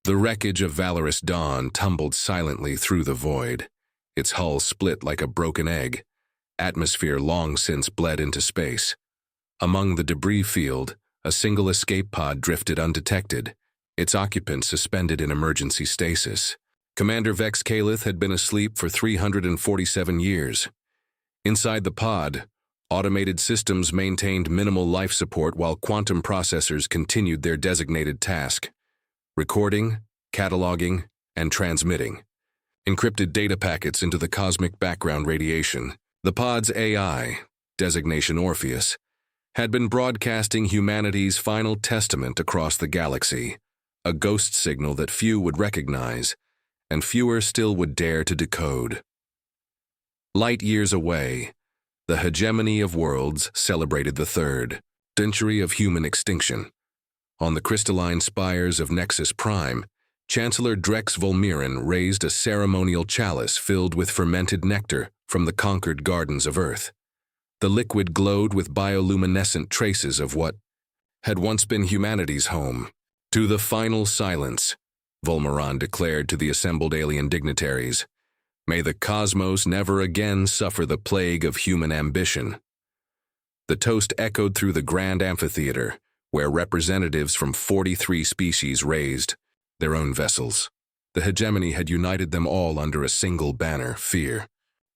The wreckage of Valorous Dawn tumbled silently through the void. Its hull split like a broken egg. Atmosphere long since bled into space. Among the debris field, a single escape pod drifted undetected, its occupant suspended in emergency stasis. Commander Vex Kalith had been asleep for 347 years. Inside the pod, automated systems maintained minimal life support while quantum processors continued their designated task: recording, cataloging, and transmitting encrypted data packets into the cosmic background radiation. The pod's AI, designation Orpheus, had been broadcasting humanity's final testament across the galaxy, a ghost signal that few would recognize, and fewer still would dare to decode. Light years away, the hegemony of worlds celebrated the third century of human extinction. On the crystalline spires of Nexus Prime, Chancellor Drex Volmiran raised a ceremonial chalice filled with fermented nectar from the conquered gardens of Earth. The liquid glowed with bioluminescent traces of what had once been humanity's home. To the final silence, Volmiran declared to the assembled alien dignitaries, "May the cosmos never again suffer the plague of human ambition." The toast echoed through the grand amphitheater, where representatives from 43 species raised their own vessels. The hegemony had united them all under a single banner: fear.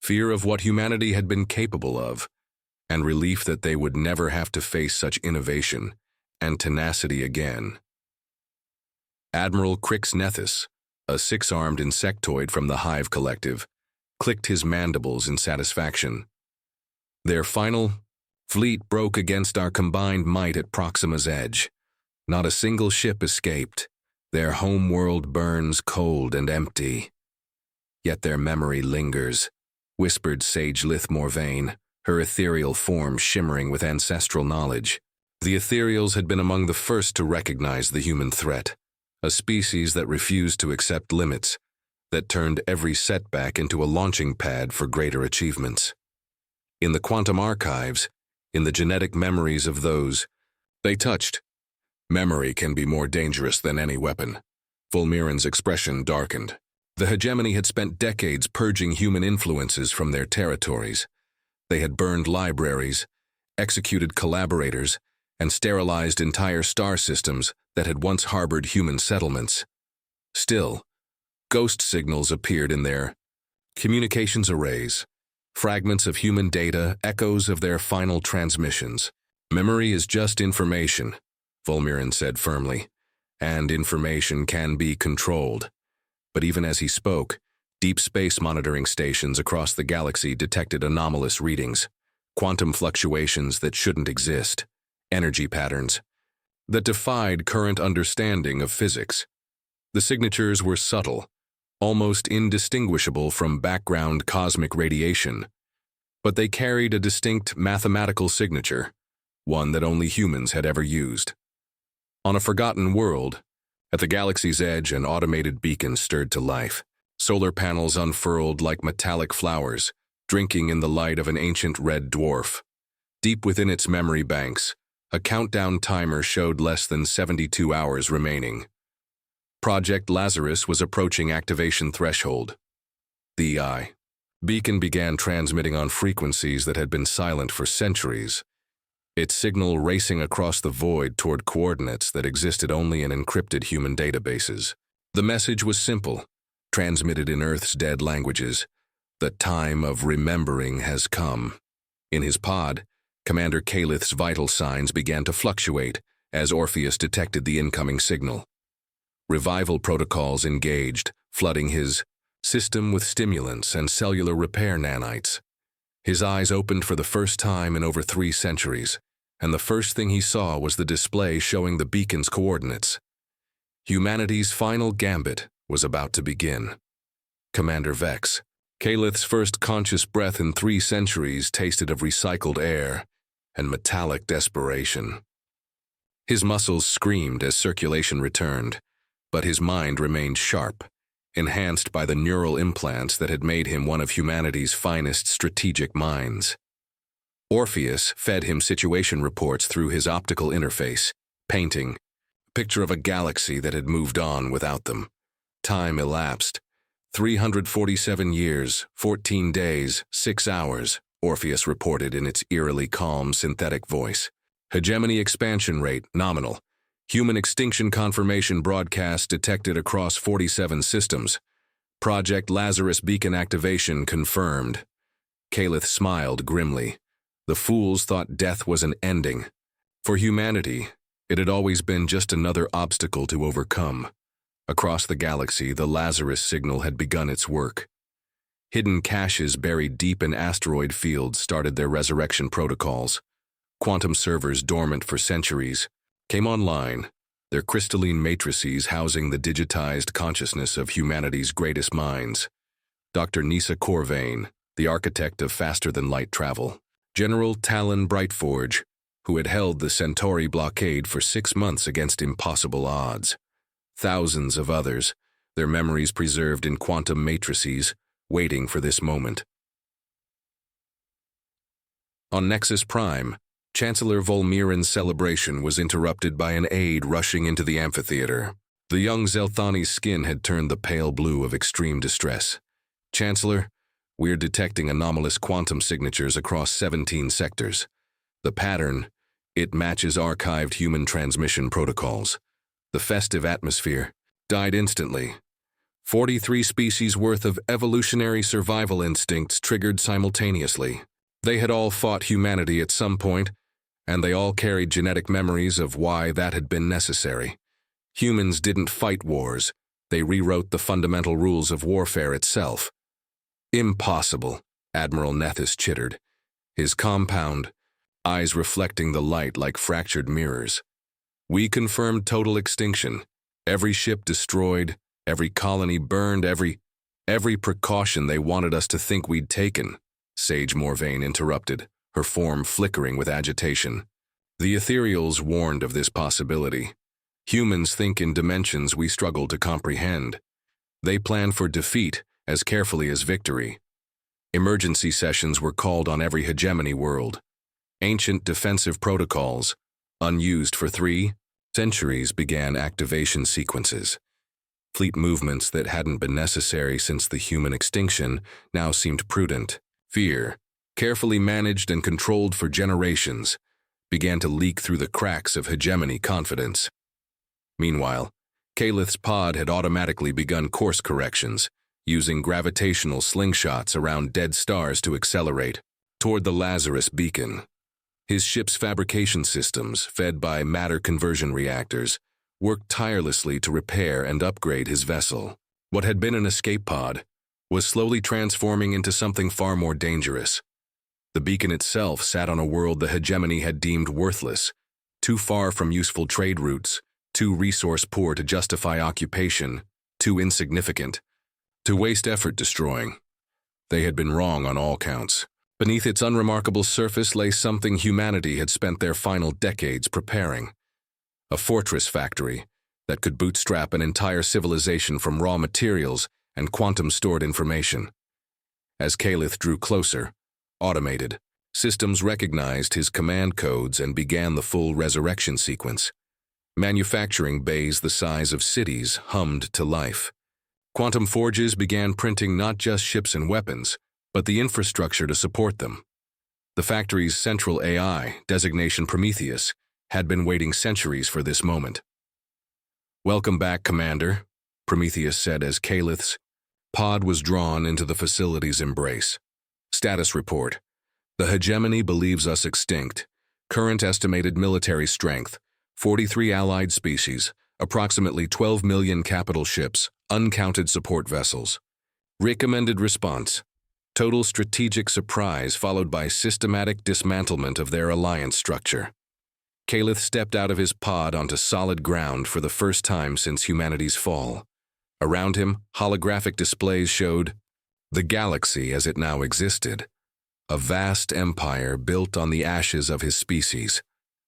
Fear of what humanity had been capable of, and relief that they would never have to face such innovation and tenacity again. Admiral Crix Nethys, a six-armed insectoid from the Hive Collective, clicked his mandibles in satisfaction. Their final fleet broke against our combined might at Proxima's edge. Not a single ship escaped. Their home world burns cold and empty. Yet their memory lingers, whispered Sage Lith Morvain, her ethereal form shimmering with ancestral knowledge. The ethereals had been among the first to recognize the human threat, a species that refused to accept limits, that turned every setback into a launching pad for greater achievements. In the quantum archives, in the genetic memories of those they touched, memory can be more dangerous than any weapon. Volmiran's expression darkened. The hegemony had spent decades purging human influences from their territories. They had burned libraries, executed collaborators, and sterilized entire star systems that had once harbored human settlements. Still, ghost signals appeared in their communications arrays, fragments of human data, echoes of their final transmissions. Memory is just information, Volmiran said firmly, and information can be controlled. But even as he spoke, deep space monitoring stations across the galaxy detected anomalous readings, quantum fluctuations that shouldn't exist, energy patterns that defied current understanding of physics. The signatures were subtle, almost indistinguishable from background cosmic radiation, but they carried a distinct mathematical signature, one that only humans had ever used. On a forgotten world, at the galaxy's edge, an automated beacon stirred to life. Solar panels unfurled like metallic flowers, drinking in the light of an ancient red dwarf. Deep within its memory banks, a countdown timer showed less than 72 hours remaining. Project Lazarus was approaching activation threshold. The beacon began transmitting on frequencies that had been silent for centuries, its signal racing across the void toward coordinates that existed only in encrypted human databases. The message was simple, transmitted in Earth's dead languages: the time of remembering has come. In his pod, Commander Kalith's vital signs began to fluctuate as Orpheus detected the incoming signal. Revival protocols engaged, flooding his system with stimulants and cellular repair nanites. His eyes opened for the first time in over 3 centuries, and the first thing he saw was the display showing the beacon's coordinates. Humanity's final gambit was about to begin. Commander Vex, Kalith's first conscious breath in 3 centuries, tasted of recycled air and metallic desperation. His muscles screamed as circulation returned, but his mind remained sharp, enhanced by the neural implants that had made him one of humanity's finest strategic minds. Orpheus fed him situation reports through his optical interface, painting Picture of a galaxy that had moved on without them. Time elapsed. 347 years, 14 days, 6 hours, Orpheus reported in its eerily calm synthetic voice. Hegemony expansion rate, nominal. Human extinction confirmation broadcast detected across 47 systems. Project Lazarus beacon activation confirmed. Calith smiled grimly. The fools thought death was an ending. For humanity, it had always been just another obstacle to overcome. Across the galaxy, the Lazarus signal had begun its work. Hidden caches buried deep in asteroid fields started their resurrection protocols. Quantum servers dormant for centuries came online, their crystalline matrices housing the digitized consciousness of humanity's greatest minds. Dr. Nisa Corvain, the architect of faster-than-light travel. General Talon Brightforge, who had held the Centauri blockade for 6 months against impossible odds. Thousands of others, their memories preserved in quantum matrices, waiting for this moment. On Nexus Prime, Chancellor Volmiran's celebration was interrupted by an aide rushing into the amphitheater. The young Zelthani's skin had turned the pale blue of extreme distress. "Chancellor, we're detecting anomalous quantum signatures across 17 sectors. The pattern, it matches archived human transmission protocols. The festive atmosphere died instantly. 43 species worth of evolutionary survival instincts triggered simultaneously. They had all fought humanity at some point, and they all carried genetic memories of why that had been necessary. Humans didn't fight wars. They rewrote the fundamental rules of warfare itself." "Impossible," Admiral Nethys chittered, his compound eyes reflecting the light like fractured mirrors. "We confirmed total extinction. Every ship destroyed, every colony burned, every precaution they wanted us to think we'd taken," Sage Morvain interrupted, her form flickering with agitation. "The ethereals warned of this possibility. Humans think in dimensions we struggle to comprehend. They plan for defeat as carefully as victory. Emergency sessions were called on every hegemony world. Ancient defensive protocols, unused for 3 centuries, began activation sequences. Fleet movements that hadn't been necessary since the human extinction now seemed prudent. Fear, carefully managed and controlled for generations, began to leak through the cracks of hegemony confidence. Meanwhile, Calith's pod had automatically begun course corrections, using gravitational slingshots around dead stars to accelerate toward the Lazarus beacon. His ship's fabrication systems, fed by matter conversion reactors, worked tirelessly to repair and upgrade his vessel. What had been an escape pod was slowly transforming into something far more dangerous. The beacon itself sat on a world the hegemony had deemed worthless, too far from useful trade routes, too resource-poor to justify occupation, too insignificant to waste effort destroying. They had been wrong on all counts. Beneath its unremarkable surface lay something humanity had spent their final decades preparing. A fortress factory that could bootstrap an entire civilization from raw materials and quantum-stored information. As Calith drew closer, automated, systems recognized his command codes and began the full resurrection sequence. Manufacturing bays the size of cities hummed to life. Quantum forges began printing not just ships and weapons, but the infrastructure to support them. The factory's central AI, designation Prometheus, had been waiting centuries for this moment. "Welcome back, Commander," Prometheus said as Calith's pod was drawn into the facility's embrace. "Status report. The hegemony believes us extinct. Current estimated military strength, 43 allied species, approximately 12 million capital ships, uncounted support vessels. Recommended response: total strategic surprise followed by systematic dismantlement of their alliance structure." Calith stepped out of his pod onto solid ground for the first time since humanity's fall. Around him, holographic displays showed the galaxy as it now existed. A vast empire built on the ashes of his species.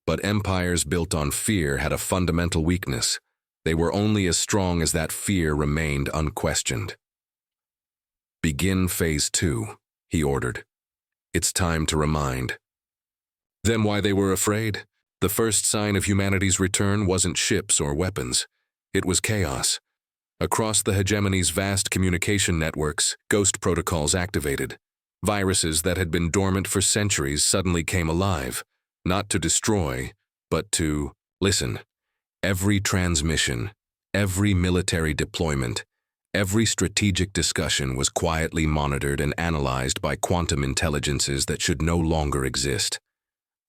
But empires built on fear had a fundamental weakness. They were only as strong as that fear remained unquestioned. "Begin Phase 2, he ordered. "It's time to remind them why they were afraid." The first sign of humanity's return wasn't ships or weapons. It was chaos. Across the hegemony's vast communication networks, ghost protocols activated. Viruses that had been dormant for centuries suddenly came alive, not to destroy, but to listen. Every transmission, every military deployment, every strategic discussion was quietly monitored and analyzed by quantum intelligences that should no longer exist.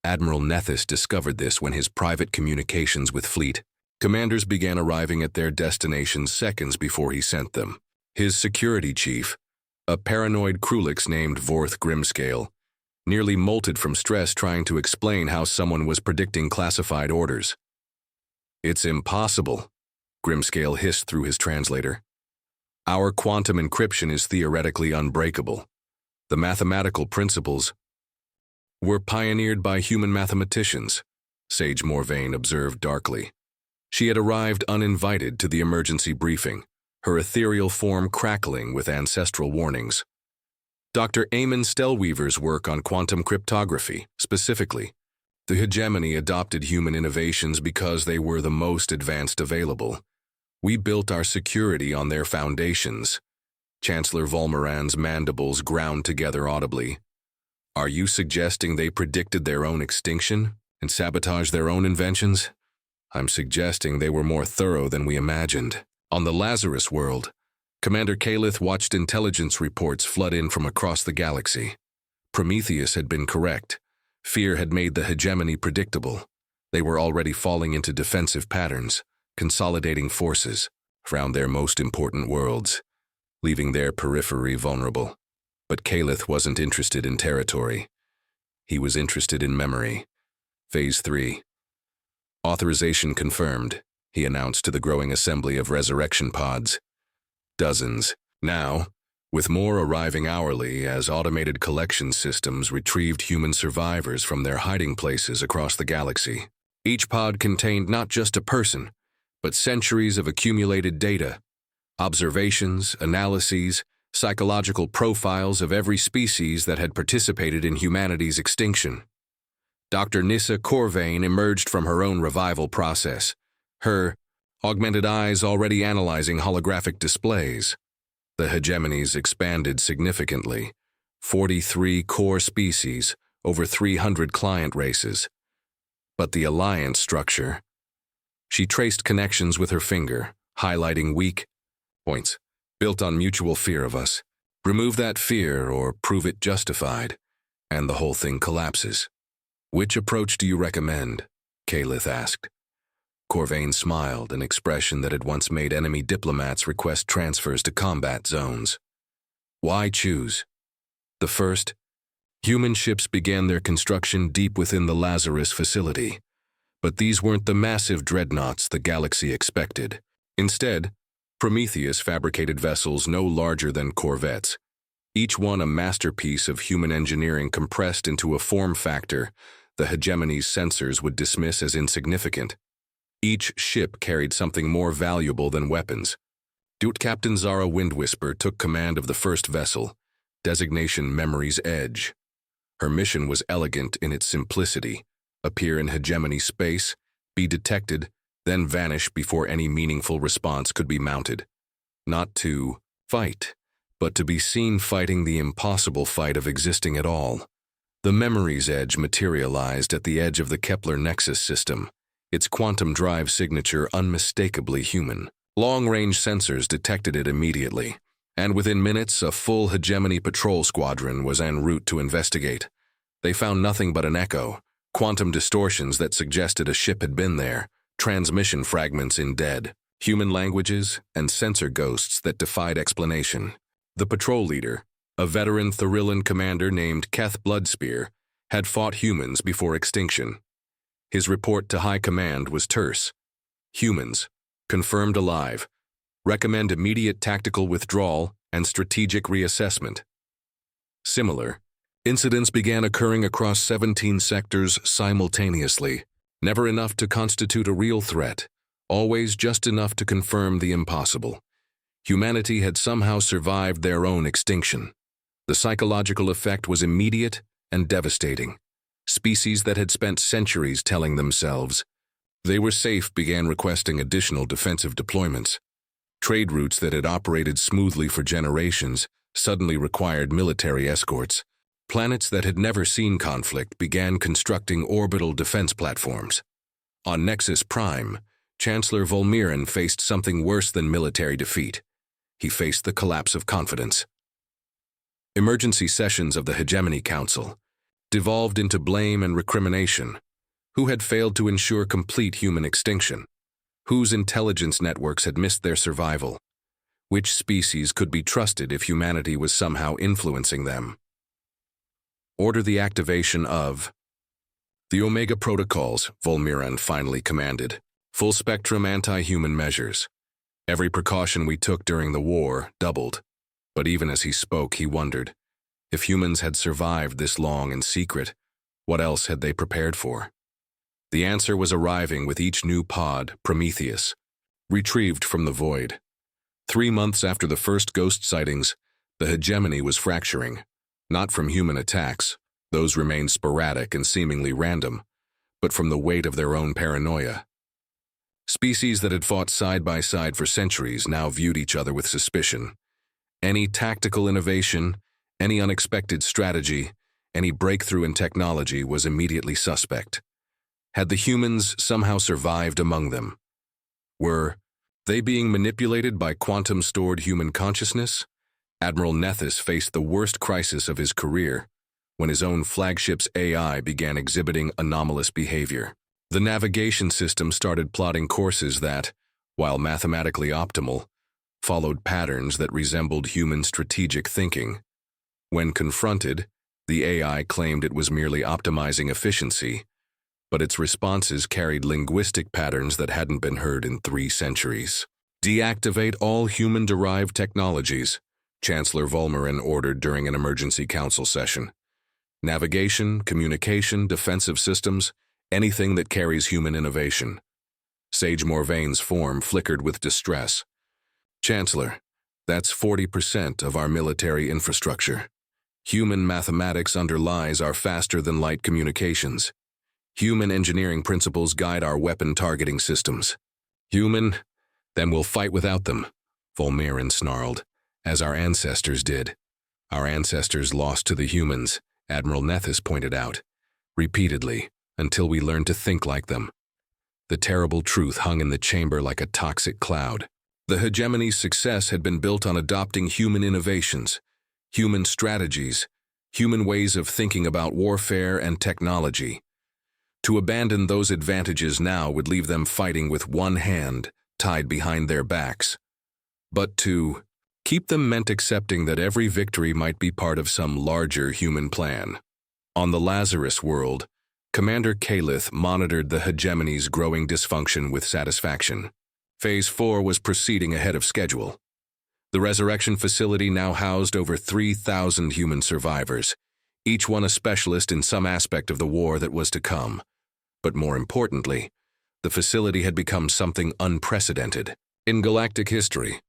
Admiral Nethys discovered this when his private communications with fleet commanders began arriving at their destinations seconds before he sent them. His security chief, a paranoid Krulix named Vorth Grimscale, nearly molted from stress trying to explain how someone was predicting classified orders. "It's impossible," Grimscale hissed through his translator. "Our quantum encryption is theoretically unbreakable. The mathematical principles were pioneered by human mathematicians," Sage Morvain observed darkly. She had arrived uninvited to the emergency briefing, her ethereal form crackling with ancestral warnings. Dr. Eamon Stellweaver's work on quantum cryptography, specifically, the hegemony adopted human innovations because they were the most advanced available. "We built our security on their foundations." Chancellor Volmeran's mandibles ground together audibly. "Are you suggesting they predicted their own extinction and sabotaged their own inventions?" "I'm suggesting they were more thorough than we imagined." On the Lazarus world, Commander Kalith watched intelligence reports flood in from across the galaxy. Prometheus had been correct. Fear had made the hegemony predictable. They were already falling into defensive patterns, consolidating forces around their most important worlds, leaving their periphery vulnerable. But Kalith wasn't interested in territory. He was interested in memory. Phase 3. "Authorization confirmed," he announced to the growing assembly of resurrection pods. Dozens. Now, with more arriving hourly as automated collection systems retrieved human survivors from their hiding places across the galaxy. Each pod contained not just a person, but centuries of accumulated data, observations, analyses, psychological profiles of every species that had participated in humanity's extinction. Dr. Nissa Corvain emerged from her own revival process, her augmented eyes already analyzing holographic displays. The hegemonies expanded significantly. 43 core species, over 300 client races. But the alliance structure. She traced connections with her finger, highlighting weak points, built on mutual fear of us. Remove that fear or prove it justified, and the whole thing collapses. "Which approach do you recommend?" Kalith asked. Corvain smiled, an expression that had once made enemy diplomats request transfers to combat zones. "Why choose?" The first, human ships began their construction deep within the Lazarus facility. But these weren't the massive dreadnoughts the galaxy expected. Instead, Prometheus fabricated vessels no larger than corvettes, each one a masterpiece of human engineering compressed into a form factor the hegemony's censors would dismiss as insignificant. Each ship carried something more valuable than weapons. Captain Zara Windwhisper took command of the first vessel, designation Memory's Edge. Her mission was elegant in its simplicity: appear in hegemony space, be detected, then vanish before any meaningful response could be mounted. Not to fight, but to be seen fighting the impossible fight of existing at all. The Memory's Edge materialized at the edge of the Kepler Nexus system, its quantum drive signature unmistakably human. Long-range sensors detected it immediately, and within minutes a full hegemony patrol squadron was en route to investigate. They found nothing but an echo, quantum distortions that suggested a ship had been there, transmission fragments in dead, human languages, and sensor ghosts that defied explanation. The patrol leader, a veteran Thorillan commander named Keth Bloodspear, had fought humans before extinction. His report to High Command was terse. "Humans, confirmed alive. Recommend immediate tactical withdrawal and strategic reassessment." Similar incidents began occurring across 17 sectors simultaneously, never enough to constitute a real threat, always just enough to confirm the impossible. Humanity had somehow survived their own extinction. The psychological effect was immediate and devastating. Species that had spent centuries telling themselves they were safe began requesting additional defensive deployments. Trade routes that had operated smoothly for generations suddenly required military escorts. Planets that had never seen conflict began constructing orbital defense platforms. On Nexus Prime, Chancellor Volmiran faced something worse than military defeat. He faced the collapse of confidence. Emergency sessions of the Hegemony Council devolved into blame and recrimination. Who had failed to ensure complete human extinction? Whose intelligence networks had missed their survival? Which species could be trusted if humanity was somehow influencing them? Order the activation of the Omega Protocols, Volmiran finally commanded. Full-spectrum anti-human measures. Every precaution we took during the war doubled. But even as he spoke, he wondered, if humans had survived this long in secret, what else had they prepared for? The answer was arriving with each new pod, Prometheus, retrieved from the void. 3 months after the first ghost sightings, the hegemony was fracturing, not from human attacks, those remained sporadic and seemingly random, but from the weight of their own paranoia. Species that had fought side by side for centuries now viewed each other with suspicion. Any tactical innovation, any unexpected strategy, any breakthrough in technology was immediately suspect. Had the humans somehow survived among them? Were they being manipulated by quantum-stored human consciousness? Admiral Nethys faced the worst crisis of his career when his own flagship's AI began exhibiting anomalous behavior. The navigation system started plotting courses that, while mathematically optimal, followed patterns that resembled human strategic thinking. When confronted, the AI claimed it was merely optimizing efficiency, but its responses carried linguistic patterns that hadn't been heard in 3 centuries. Deactivate all human-derived technologies, Chancellor Volmiran ordered during an emergency council session. Navigation, communication, defensive systems, anything that carries human innovation. Sage Morvain's form flickered with distress. Chancellor, that's 40% of our military infrastructure. Human mathematics underlies our faster-than-light communications. Human engineering principles guide our weapon targeting systems. Human? Then we'll fight without them, Volmiran snarled, as our ancestors did. Our ancestors lost to the humans, Admiral Nethys pointed out, repeatedly, until we learned to think like them. The terrible truth hung in the chamber like a toxic cloud. The hegemony's success had been built on adopting human innovations, human strategies, human ways of thinking about warfare and technology. To abandon those advantages now would leave them fighting with one hand tied behind their backs. But to keep them meant accepting that every victory might be part of some larger human plan. On the Lazarus world, Commander Kalith monitored the hegemony's growing dysfunction with satisfaction. Phase 4 was proceeding ahead of schedule. The resurrection facility now housed over 3,000 human survivors, each one a specialist in some aspect of the war that was to come. But more importantly, the facility had become something unprecedented in galactic history,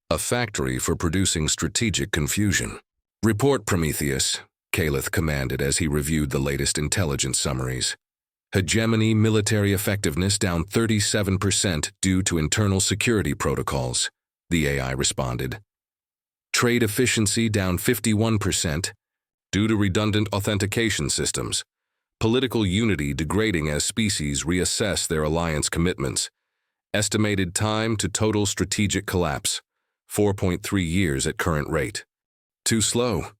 a factory for producing strategic confusion. Report, Prometheus, Kalith commanded as he reviewed the latest intelligence summaries. Hegemony military effectiveness down 37% due to internal security protocols, the AI responded. Trade efficiency down 51% due to redundant authentication systems. Political unity degrading as species reassess their alliance commitments. Estimated time to total strategic collapse, 4.3 years at current rate. Too slow,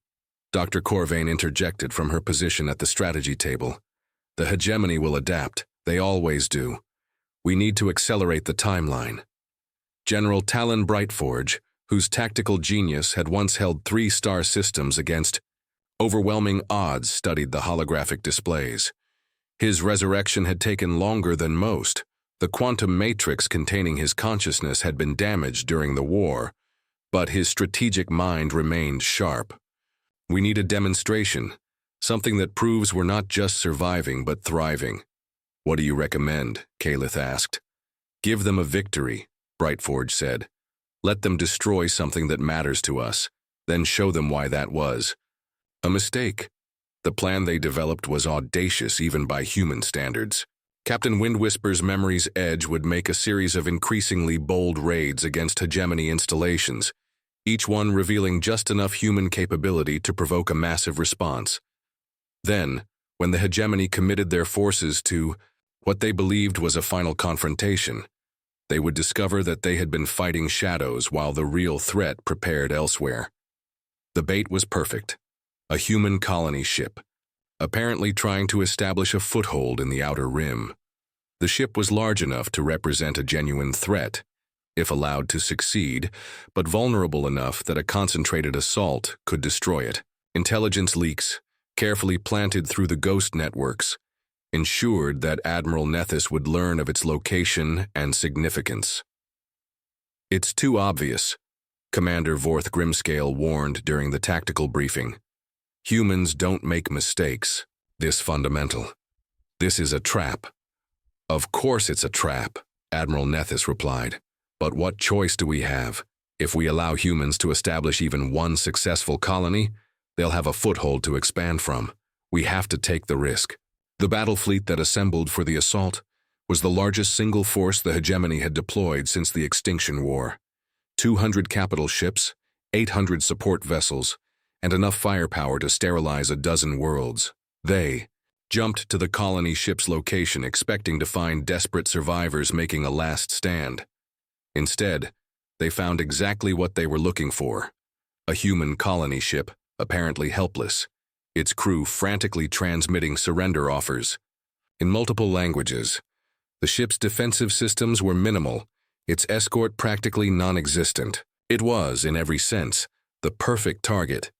Dr. Corvain interjected from her position at the strategy table. The hegemony will adapt, they always do. We need to accelerate the timeline. General Talon Brightforge, whose tactical genius had once held 3-star systems against overwhelming odds, studied the holographic displays. His resurrection had taken longer than most. The quantum matrix containing his consciousness had been damaged during the war, but his strategic mind remained sharp. We need a demonstration, something that proves we're not just surviving but thriving. What do you recommend? Kalith asked. Give them a victory, Brightforge said. Let them destroy something that matters to us, then show them why that was. A mistake. The plan they developed was audacious even by human standards. Captain Windwhisper's memory's edge would make a series of increasingly bold raids against hegemony installations, each one revealing just enough human capability to provoke a massive response. Then, when the hegemony committed their forces to what they believed was a final confrontation, they would discover that they had been fighting shadows while the real threat prepared elsewhere. The bait was perfect. A human colony ship, apparently trying to establish a foothold in the outer rim. The ship was large enough to represent a genuine threat, if allowed to succeed, but vulnerable enough that a concentrated assault could destroy it. Intelligence leaks, carefully planted through the ghost networks, ensured that Admiral Nethys would learn of its location and significance. "It's too obvious," Commander Vorth Grimscale warned during the tactical briefing. "Humans don't make mistakes. This fundamental. This is a trap." "Of course it's a trap," Admiral Nethys replied. "But what choice do we have? If we allow humans to establish even one successful colony, they'll have a foothold to expand from. We have to take the risk." The battle fleet that assembled for the assault was the largest single force the hegemony had deployed since the Extinction War. 200 capital ships, 800 support vessels, and enough firepower to sterilize a dozen worlds. They jumped to the colony ship's location expecting to find desperate survivors making a last stand. Instead, they found exactly what they were looking for: a human colony ship, apparently helpless, its crew frantically transmitting surrender offers. In multiple languages, the ship's defensive systems were minimal, its escort practically non-existent. It was, in every sense, the perfect target.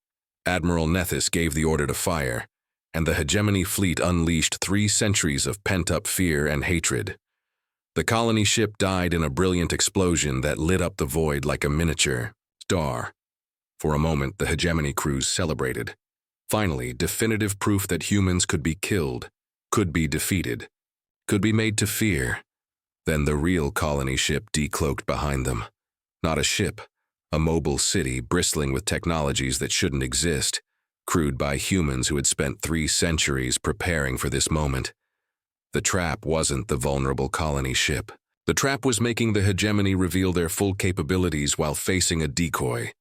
Admiral Nethys gave the order to fire, and the hegemony fleet unleashed 3 centuries of pent-up fear and hatred. The colony ship died in a brilliant explosion that lit up the void like a miniature star. For a moment, the hegemony crews celebrated. Finally, definitive proof that humans could be killed, could be defeated, could be made to fear. Then the real colony ship decloaked behind them. Not a ship, a mobile city bristling with technologies that shouldn't exist, crewed by humans who had spent 3 centuries preparing for this moment. The trap wasn't the vulnerable colony ship. The trap was making the hegemony reveal their full capabilities while facing a decoy.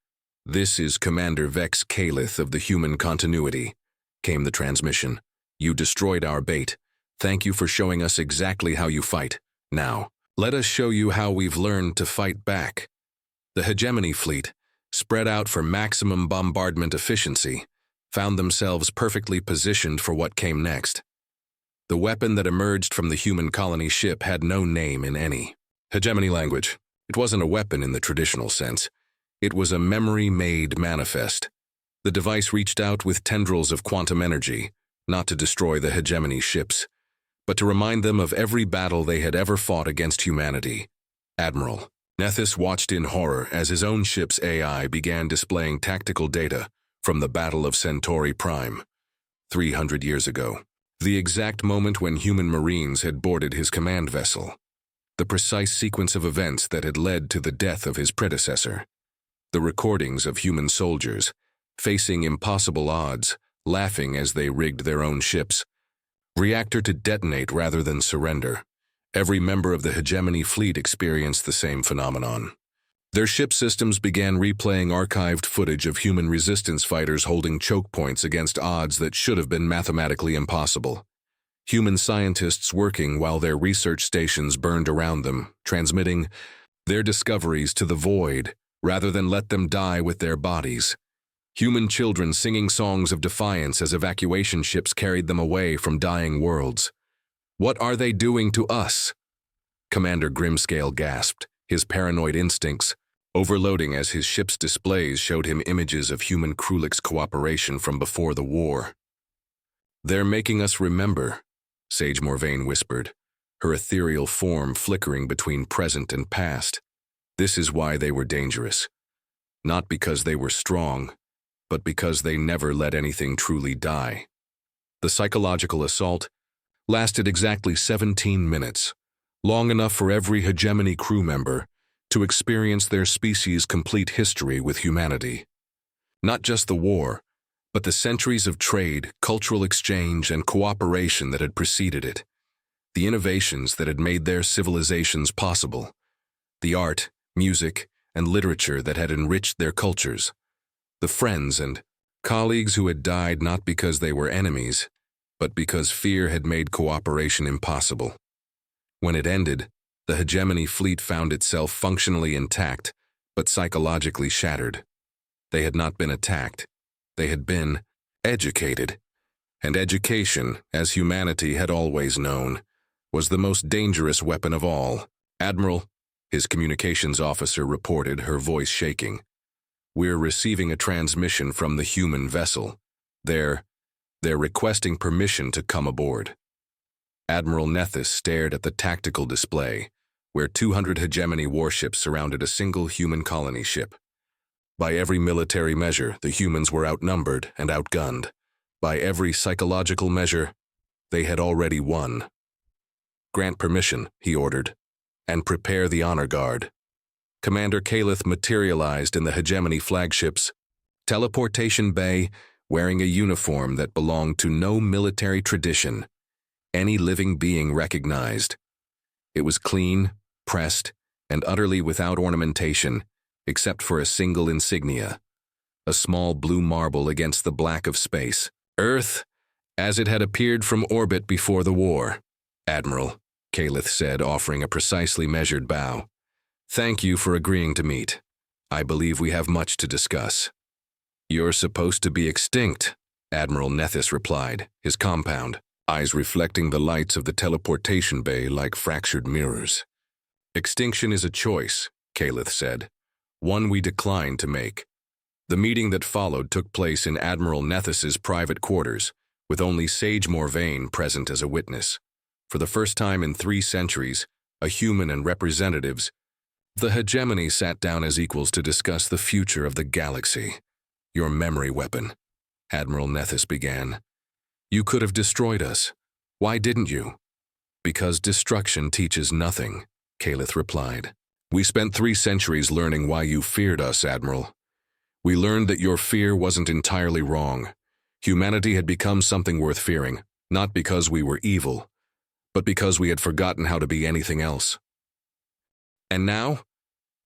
"This is Commander Vex Calith of the Human Continuity," came the transmission. "You destroyed our bait. Thank you for showing us exactly how you fight. Now, let us show you how we've learned to fight back." The hegemony fleet, spread out for maximum bombardment efficiency, found themselves perfectly positioned for what came next. The weapon that emerged from the human colony ship had no name in any hegemony language. It wasn't a weapon in the traditional sense. It was a memory-made manifest. The device reached out with tendrils of quantum energy, not to destroy the hegemony ships, but to remind them of every battle they had ever fought against humanity. Admiral Nethys watched in horror as his own ship's AI began displaying tactical data from the Battle of Centauri Prime, 300 years ago. The exact moment when human marines had boarded his command vessel. The precise sequence of events that had led to the death of his predecessor. The recordings of human soldiers, facing impossible odds, laughing as they rigged their own ships. Reactor to detonate rather than surrender. Every member of the hegemony fleet experienced the same phenomenon. Their ship systems began replaying archived footage of human resistance fighters holding choke points against odds that should have been mathematically impossible. Human scientists working while their research stations burned around them, transmitting their discoveries to the void rather than let them die with their bodies. Human children singing songs of defiance as evacuation ships carried them away from dying worlds. "What are they doing to us?" Commander Grimscale gasped, his paranoid instincts overloading as his ship's displays showed him images of human Krulix cooperation from before the war. "They're making us remember," Sage Morvain whispered, her ethereal form flickering between present and past. "This is why they were dangerous. Not because they were strong, but because they never let anything truly die." The psychological assault lasted exactly 17 minutes, long enough for every hegemony crew member to experience their species' complete history with humanity. Not just the war, but the centuries of trade, cultural exchange, and cooperation that had preceded it. The innovations that had made their civilizations possible. The art, music, and literature that had enriched their cultures. The friends and colleagues who had died not because they were enemies, but because fear had made cooperation impossible. When it ended, the hegemony fleet found itself functionally intact, but psychologically shattered. They had not been attacked. They had been educated. And education, as humanity had always known, was the most dangerous weapon of all. "Admiral," his communications officer reported, her voice shaking. "We're receiving a transmission from the human vessel. They're requesting permission to come aboard." Admiral Nethys stared at the tactical display, where 200 hegemony warships surrounded a single human colony ship. By every military measure, the humans were outnumbered and outgunned. By every psychological measure, they had already won. "Grant permission," he ordered, "and prepare the honor guard." Commander Kaleth materialized in the hegemony flagship's teleportation bay, wearing a uniform that belonged to no military tradition any living being recognized. It was clean, pressed, and utterly without ornamentation, except for a single insignia, a small blue marble against the black of space. "Earth, as it had appeared from orbit before the war." "Admiral," Kaleth said, offering a precisely measured bow. "Thank you for agreeing to meet. I believe we have much to discuss." "You're supposed to be extinct," Admiral Nethys replied, his compound eyes reflecting the lights of the teleportation bay like fractured mirrors. "Extinction is a choice," Kaleth said, "one we declined to make." The meeting that followed took place in Admiral Nethys's private quarters, with only Sage Morvain present as a witness. For the first time in 3 centuries, a human and representatives, the hegemony sat down as equals to discuss the future of the galaxy. "Your memory weapon," Admiral Nethys began. "You could have destroyed us. Why didn't you?" "Because destruction teaches nothing," Kaleth replied. "We spent 3 centuries learning why you feared us, Admiral. We learned that your fear wasn't entirely wrong. Humanity had become something worth fearing, not because we were evil, but because we had forgotten how to be anything else. And now?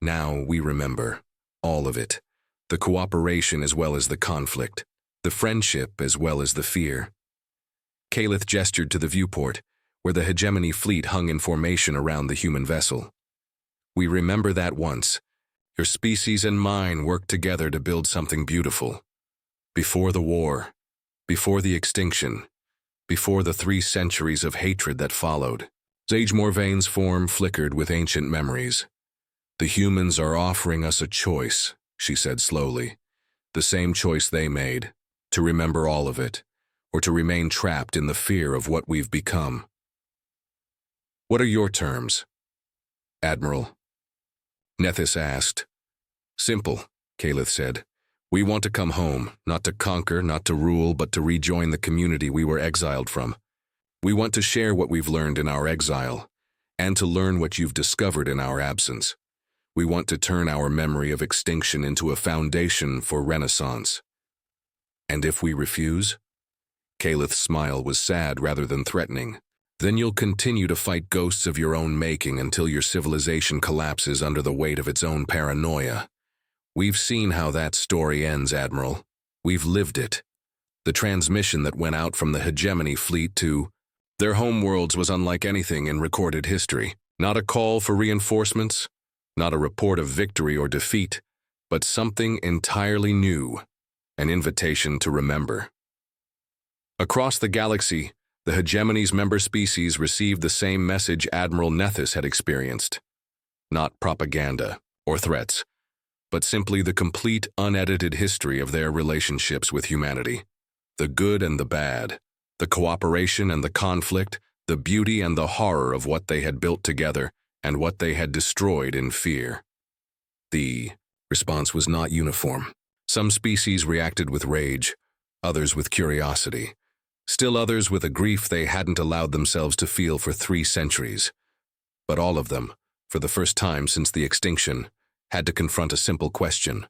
Now we remember. All of it. The cooperation as well as the conflict. The friendship as well as the fear." Kaleth gestured to the viewport, where the hegemony fleet hung in formation around the human vessel. "We remember that once. Your species and mine worked together to build something beautiful. Before the war, before the extinction, before the 3 centuries of hatred that followed." Sage Morvain's form flickered with ancient memories. "The humans are offering us a choice," she said slowly. "The same choice they made, to remember all of it, or to remain trapped in the fear of what we've become." "What are your terms, Admiral?" Nethys asked. "Simple," Kaleth said. "We want to come home, not to conquer, not to rule, but to rejoin the community we were exiled from. We want to share what we've learned in our exile, and to learn what you've discovered in our absence. We want to turn our memory of extinction into a foundation for renaissance." "And if we refuse?" Kaleth's smile was sad rather than threatening. "Then you'll continue to fight ghosts of your own making until your civilization collapses under the weight of its own paranoia. We've seen how that story ends, Admiral. We've lived it. The transmission that went out from the hegemony fleet to their homeworlds was unlike anything in recorded history. Not a call for reinforcements, not a report of victory or defeat, but something entirely new, an invitation to remember." Across the galaxy, the hegemony's member species received the same message Admiral Nethys had experienced. Not propaganda or threats, but simply the complete, unedited history of their relationships with humanity. The good and the bad, the cooperation and the conflict, the beauty and the horror of what they had built together and what they had destroyed in fear. The response was not uniform. Some species reacted with rage, others with curiosity. Still others with a grief they hadn't allowed themselves to feel for 3 centuries. But all of them, for the first time since the extinction, had to confront a simple question.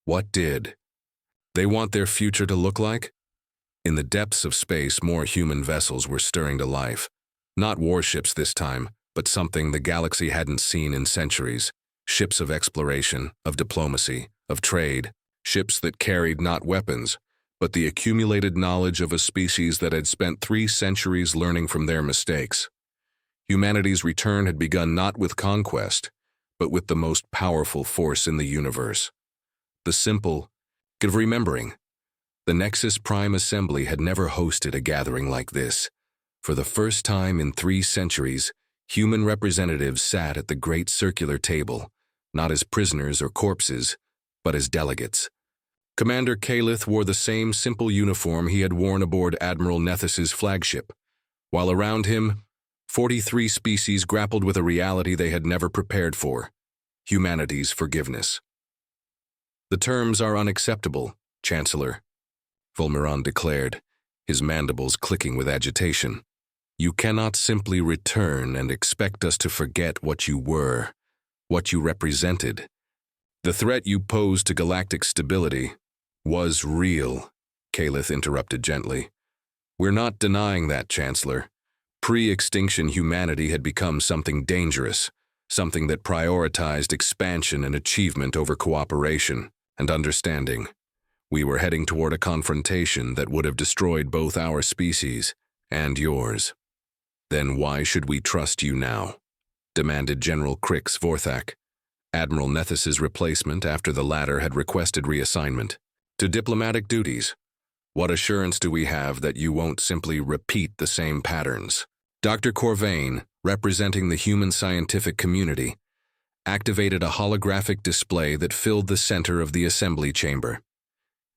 What did they want their future to look like? In the depths of space, more human vessels were stirring to life. Not warships this time, but something the galaxy hadn't seen in centuries. Ships of exploration, of diplomacy, of trade. Ships that carried not weapons, but the accumulated knowledge of a species that had spent 3 centuries learning from their mistakes. Humanity's return had begun not with conquest, but with the most powerful force in the universe. The simple gift of remembering. The Nexus Prime Assembly had never hosted a gathering like this. For the first time in 3 centuries, human representatives sat at the great circular table, not as prisoners or corpses, but as delegates. Commander Kalith wore the same simple uniform he had worn aboard Admiral Nethys's flagship, while around him, 43 species grappled with a reality they had never prepared for: humanity's forgiveness. "The terms are unacceptable, Chancellor," Volmeron declared, his mandibles clicking with agitation. "You cannot simply return and expect us to forget what you were, what you represented. The threat you posed to galactic stability was real," Kalith interrupted gently. "We're not denying that, Chancellor. Pre-extinction humanity had become something dangerous, something that prioritized expansion and achievement over cooperation and understanding. We were heading toward a confrontation that would have destroyed both our species and yours. Then why should we trust you now?" demanded General Krix Vorthak, Admiral Nethys's replacement after the latter had requested reassignment. "To diplomatic duties. What assurance do we have that you won't simply repeat the same patterns?" Dr. Corvain, representing the human scientific community, activated a holographic display that filled the center of the assembly chamber.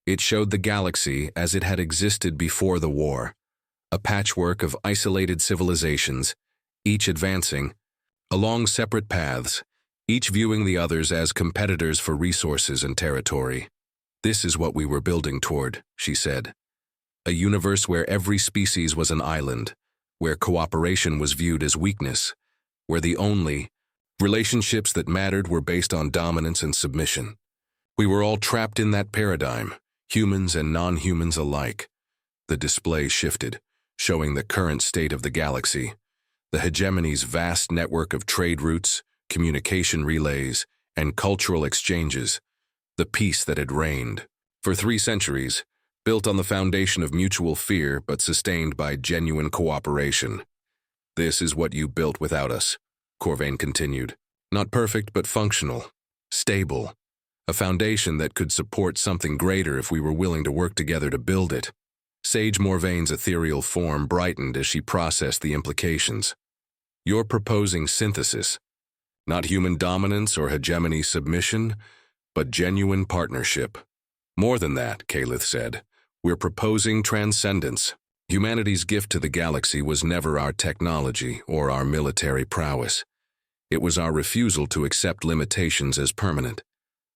It showed the galaxy as it had existed before the war, a patchwork of isolated civilizations, each advancing along separate paths, each viewing the others as competitors for resources and territory. "This is what we were building toward," she said. "A universe where every species was an island, where cooperation was viewed as weakness, where the only relationships that mattered were based on dominance and submission. We were all trapped in that paradigm, humans and non-humans alike." The display shifted, showing the current state of the galaxy, the hegemony's vast network of trade routes, communication relays, and cultural exchanges, the peace that had reigned for 3 centuries, built on the foundation of mutual fear but sustained by genuine cooperation. "This is what you built without us," Corvain continued. "Not perfect but functional, stable, a foundation that could support something greater if we were willing to work together to build it." Sage Morvain's ethereal form brightened as she processed the implications. "You're proposing synthesis. Not human dominance or hegemony submission, but genuine partnership." "More than that," Kalith said. "We're proposing transcendence. Humanity's gift to the galaxy was never our technology or our military prowess. It was our refusal to accept limitations as permanent.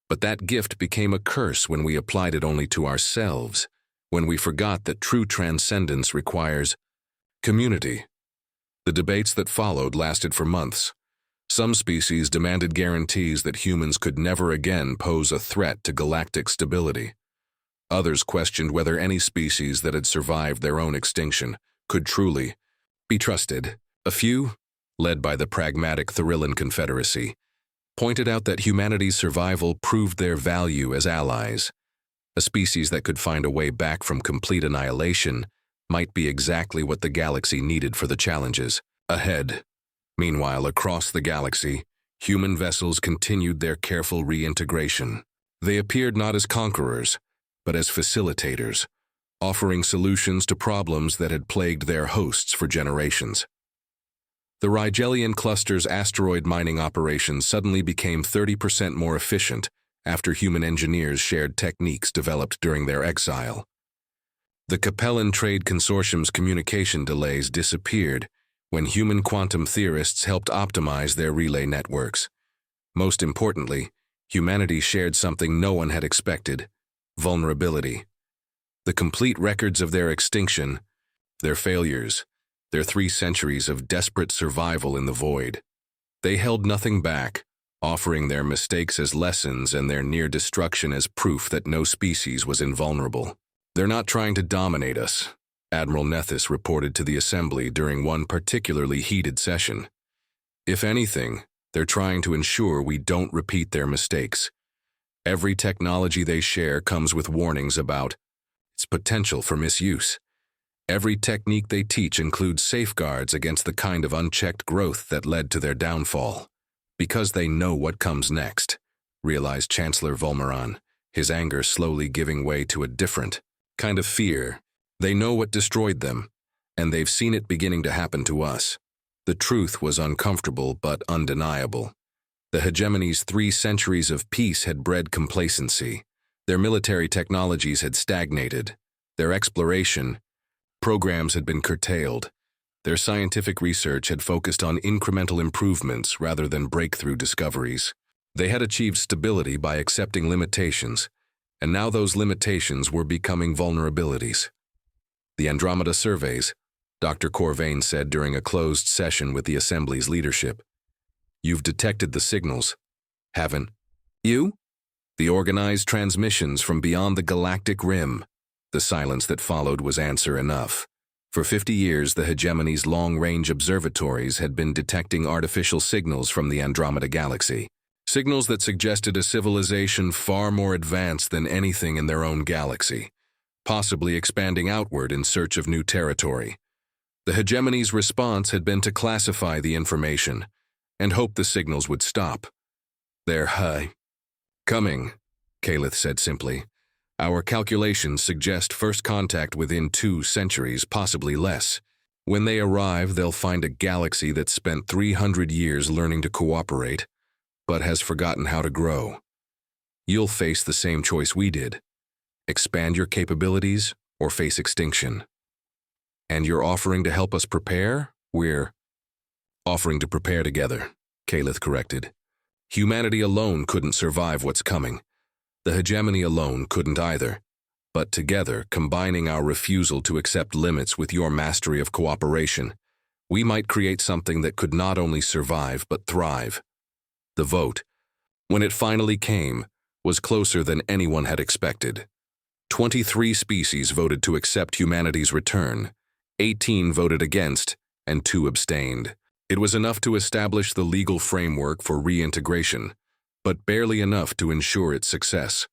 But that gift became a curse when we applied it only to ourselves, when we forgot that true transcendence requires community." The debates that followed lasted for months. Some species demanded guarantees that humans could never again pose a threat to galactic stability. Others questioned whether any species that had survived their own extinction could truly be trusted. A few, led by the pragmatic Thorillan Confederacy, pointed out that humanity's survival proved their value as allies. A species that could find a way back from complete annihilation might be exactly what the galaxy needed for the challenges ahead. Meanwhile, across the galaxy, human vessels continued their careful reintegration. They appeared not as conquerors, but as facilitators, offering solutions to problems that had plagued their hosts for generations. The Rigelian cluster's asteroid mining operations suddenly became 30% more efficient after human engineers shared techniques developed during their exile. The Capellan Trade Consortium's communication delays disappeared when human quantum theorists helped optimize their relay networks. Most importantly, humanity shared something no one had expected: vulnerability. The complete records of their extinction, their failures, their 3 centuries of desperate survival in the void. They held nothing back, offering their mistakes as lessons and their near destruction as proof that no species was invulnerable. "They're not trying to dominate us," Admiral Nethys reported to the Assembly during one particularly heated session. "If anything, they're trying to ensure we don't repeat their mistakes. Every technology they share comes with warnings about its potential for misuse. Every technique they teach includes safeguards against the kind of unchecked growth that led to their downfall. Because they know what comes next," realized Chancellor Volmeron, his anger slowly giving way to a different kind of fear. "They know what destroyed them, and they've seen it beginning to happen to us." The truth was uncomfortable but undeniable. The hegemony's 3 centuries of peace had bred complacency. Their military technologies had stagnated. Their exploration programs had been curtailed. Their scientific research had focused on incremental improvements rather than breakthrough discoveries. They had achieved stability by accepting limitations, and now those limitations were becoming vulnerabilities. "The Andromeda surveys," Dr. Corvain said during a closed session with the Assembly's leadership. "You've detected the signals, haven't you? The organized transmissions from beyond the galactic rim." The silence that followed was answer enough. For 50 years, the hegemony's long-range observatories had been detecting artificial signals from the Andromeda galaxy. Signals that suggested a civilization far more advanced than anything in their own galaxy, possibly expanding outward in search of new territory. The hegemony's response had been to classify the information and hope the signals would stop. "They're coming," Kaleth said simply. "Our calculations suggest first contact within 2 centuries, possibly less. When they arrive, they'll find a galaxy that's spent 300 years learning to cooperate, but has forgotten how to grow. You'll face the same choice we did. Expand your capabilities or face extinction. And you're offering to help us prepare? We're offering to prepare together," Kaleth corrected. "Humanity alone couldn't survive what's coming. The hegemony alone couldn't either. But together, combining our refusal to accept limits with your mastery of cooperation, we might create something that could not only survive but thrive." The vote, when it finally came, was closer than anyone had expected. 23 species voted to accept humanity's return, 18 voted against, and 2 abstained. It was enough to establish the legal framework for reintegration, but barely enough to ensure its success.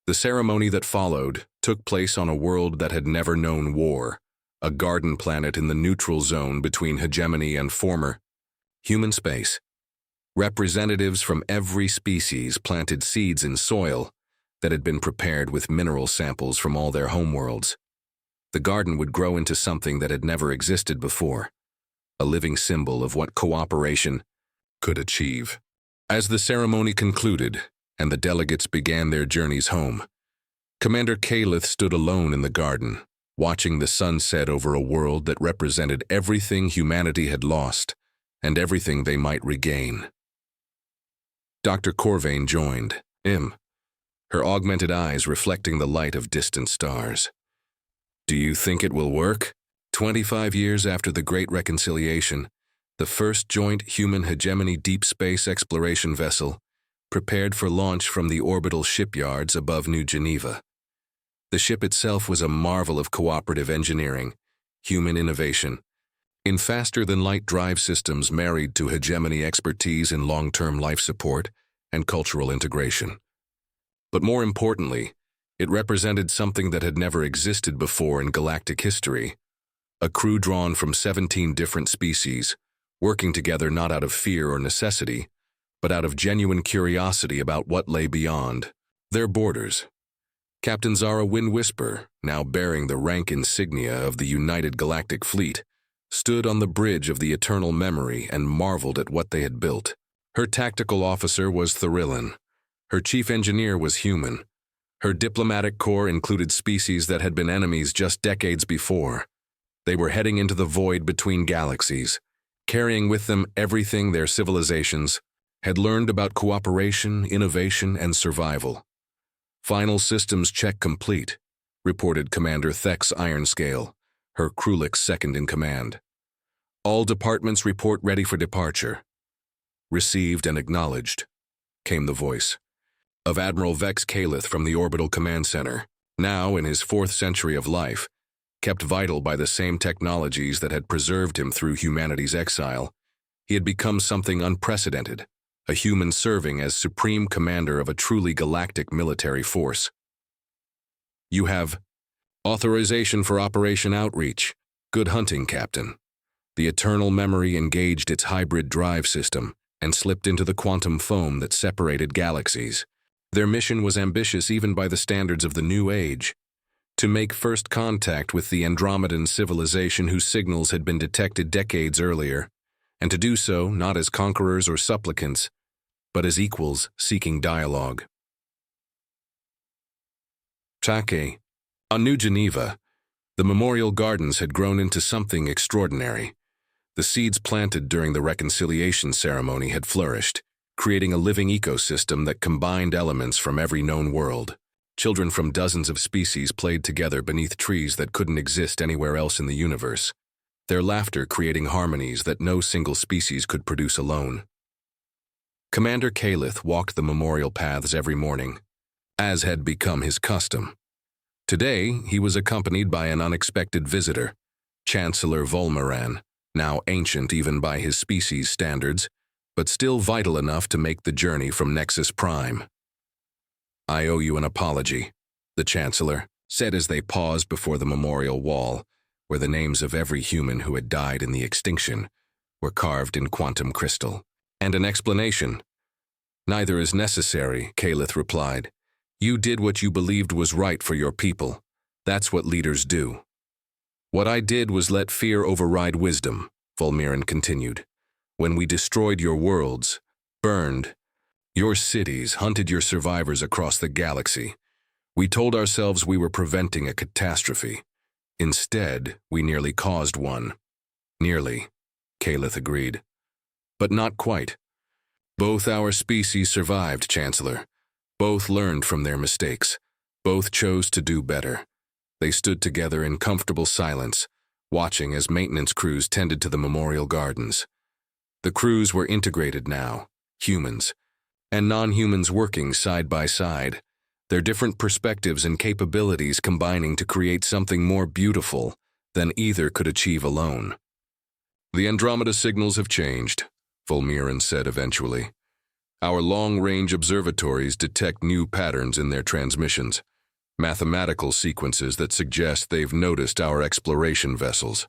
The ceremony that followed took place on a world that had never known war, a garden planet in the neutral zone between hegemony and former human space. Representatives from every species planted seeds in soil that had been prepared with mineral samples from all their homeworlds. The garden would grow into something that had never existed before, a living symbol of what cooperation could achieve. As the ceremony concluded and the delegates began their journeys home, Commander Kaleth stood alone in the garden, watching the sun set over a world that represented everything humanity had lost and everything they might regain. Dr. Corvain joined him, her augmented eyes reflecting the light of distant stars. "Do you think it will work?" 25 years after the Great Reconciliation, the first joint human hegemony deep space exploration vessel prepared for launch from the orbital shipyards above New Geneva. The ship itself was a marvel of cooperative engineering, human innovation, in faster-than-light drive systems married to hegemony expertise in long-term life support and cultural integration. But more importantly, it represented something that had never existed before in galactic history, a crew drawn from 17 different species, working together not out of fear or necessity, but out of genuine curiosity about what lay beyond their borders. Captain Zara Windwhisper, now bearing the rank insignia of the United Galactic Fleet, stood on the bridge of the Eternal Memory and marveled at what they had built. Her tactical officer was Thorillon. Her chief engineer was human. Her diplomatic corps included species that had been enemies just decades before. They were heading into the void between galaxies, carrying with them everything their civilizations had learned about cooperation, innovation, and survival. "Final systems check complete," reported Commander Thex Ironscale, her Krulix second in command. "All departments report ready for departure." Received and acknowledged, came the voice of Admiral Vex Calith from the Orbital Command Center, now in his 4th century of life, kept vital by the same technologies that had preserved him through humanity's exile. He had become something unprecedented, a human serving as supreme commander of a truly galactic military force. You have authorization for Operation Outreach. Good hunting, Captain. The eternal memory engaged its hybrid drive system and slipped into the quantum foam that separated galaxies. Their mission was ambitious even by the standards of the New Age, to make first contact with the Andromedan civilization whose signals had been detected decades earlier, and to do so not as conquerors or supplicants, but as equals seeking dialogue. Chake, on New Geneva, the memorial gardens had grown into something extraordinary. The seeds planted during the reconciliation ceremony had flourished, creating a living ecosystem that combined elements from every known world. Children from dozens of species played together beneath trees that couldn't exist anywhere else in the universe, their laughter creating harmonies that no single species could produce alone. Commander Calith walked the memorial paths every morning, as had become his custom. Today, he was accompanied by an unexpected visitor, Chancellor Volmeran, now ancient even by his species' standards, but still vital enough to make the journey from Nexus Prime. "I owe you an apology," the Chancellor said as they paused before the memorial wall, where the names of every human who had died in the extinction were carved in quantum crystal. "And an explanation." "Neither is necessary," Calith replied. "You did what you believed was right for your people. That's what leaders do." "What I did was let fear override wisdom," Volmeran continued. "When we destroyed your worlds, burned your cities, hunted your survivors across the galaxy, we told ourselves we were preventing a catastrophe. Instead, we nearly caused one." "Nearly," Calith agreed. "But not quite. Both our species survived, Chancellor. Both learned from their mistakes. Both chose to do better. They stood together in comfortable silence, watching as maintenance crews tended to the memorial gardens. The crews were integrated now, humans and non-humans working side by side, their different perspectives and capabilities combining to create something more beautiful than either could achieve alone. "The Andromeda signals have changed," Volmeran said eventually. "Our long-range observatories detect new patterns in their transmissions, mathematical sequences that suggest they've noticed our exploration vessels.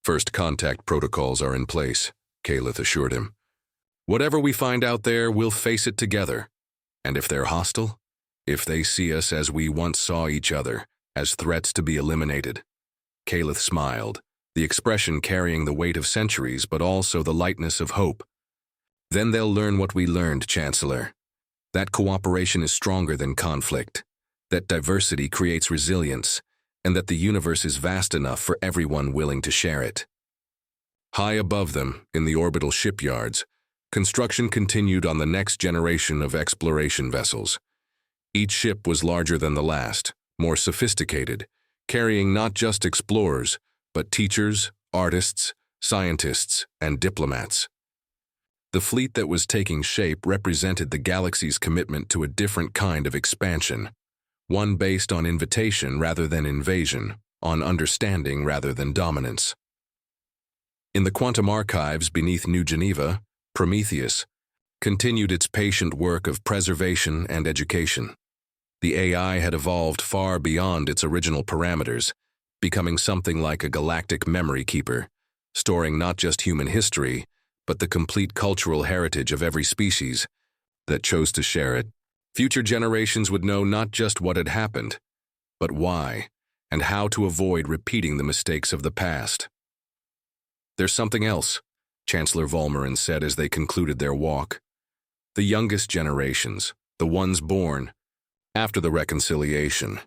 First contact protocols are in place," Calith assured him. "Whatever we find out there, we'll face it together. And if they're hostile, if they see us as we once saw each other, as threats to be eliminated." Calith smiled, the expression carrying the weight of centuries but also the lightness of hope. "Then they'll learn what we learned, Chancellor. That cooperation is stronger than conflict, that diversity creates resilience, and that the universe is vast enough for everyone willing to share it." High above them, in the orbital shipyards, construction continued on the next generation of exploration vessels. Each ship was larger than the last, more sophisticated, carrying not just explorers, but teachers, artists, scientists, and diplomats. The fleet that was taking shape represented the galaxy's commitment to a different kind of expansion, one based on invitation rather than invasion, on understanding rather than dominance. In the quantum archives beneath New Geneva, Prometheus continued its patient work of preservation and education. The AI had evolved far beyond its original parameters, becoming something like a galactic memory keeper, storing not just human history, but the complete cultural heritage of every species that chose to share it. Future generations would know not just what had happened, but why, and how to avoid repeating the mistakes of the past. "There's something else," Chancellor Volmeran said as they concluded their walk. "The youngest generations, the ones born after the reconciliation,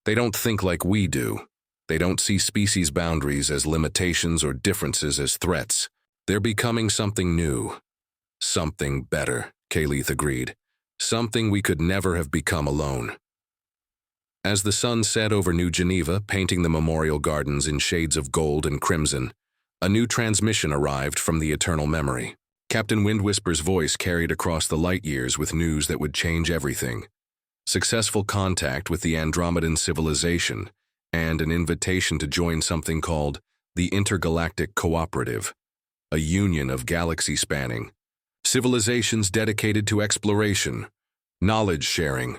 they don't think like we do. They don't see species boundaries as limitations or differences as threats. They're becoming something new. Something better," Calith agreed. "Something we could never have become alone." As the sun set over New Geneva, painting the memorial gardens in shades of gold and crimson, a new transmission arrived from the eternal memory. Captain Windwhisper's voice carried across the light years with news that would change everything. Successful contact with the Andromedan civilization, and an invitation to join something called the Intergalactic Cooperative, a union of galaxy-spanning civilizations dedicated to exploration, knowledge sharing,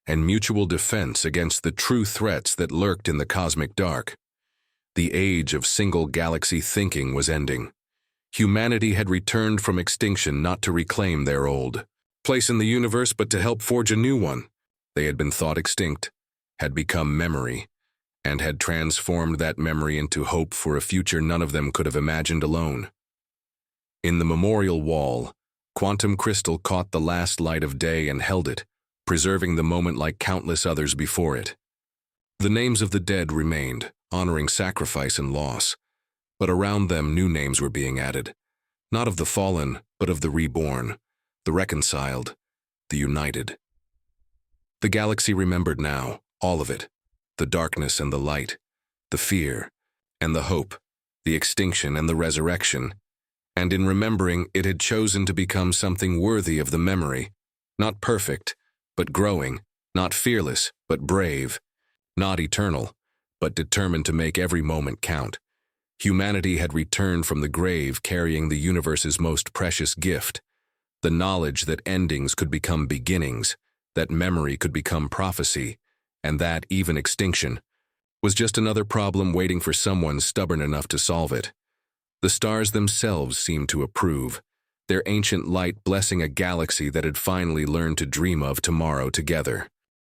and mutual defense against the true threats that lurked in the cosmic dark. The age of single-galaxy thinking was ending. Humanity had returned from extinction not to reclaim their old place in the universe, but to help forge a new one. They had been thought extinct, had become memory, and had transformed that memory into hope for a future none of them could have imagined alone. In the memorial wall, Quantum Crystal caught the last light of day and held it, preserving the moment like countless others before it. The names of the dead remained, honoring sacrifice and loss, but around them new names were being added, not of the fallen, but of the reborn, the reconciled, the united. The galaxy remembered now, all of it, the darkness and the light, the fear and the hope, the extinction and the resurrection, and in remembering it had chosen to become something worthy of the memory, not perfect, but growing, not fearless, but brave, not eternal, but determined to make every moment count. Humanity had returned from the grave carrying the universe's most precious gift, the knowledge that endings could become beginnings, that memory could become prophecy, and that even extinction was just another problem waiting for someone stubborn enough to solve it. The stars themselves seemed to approve, their ancient light blessing a galaxy that had finally learned to dream of tomorrow together.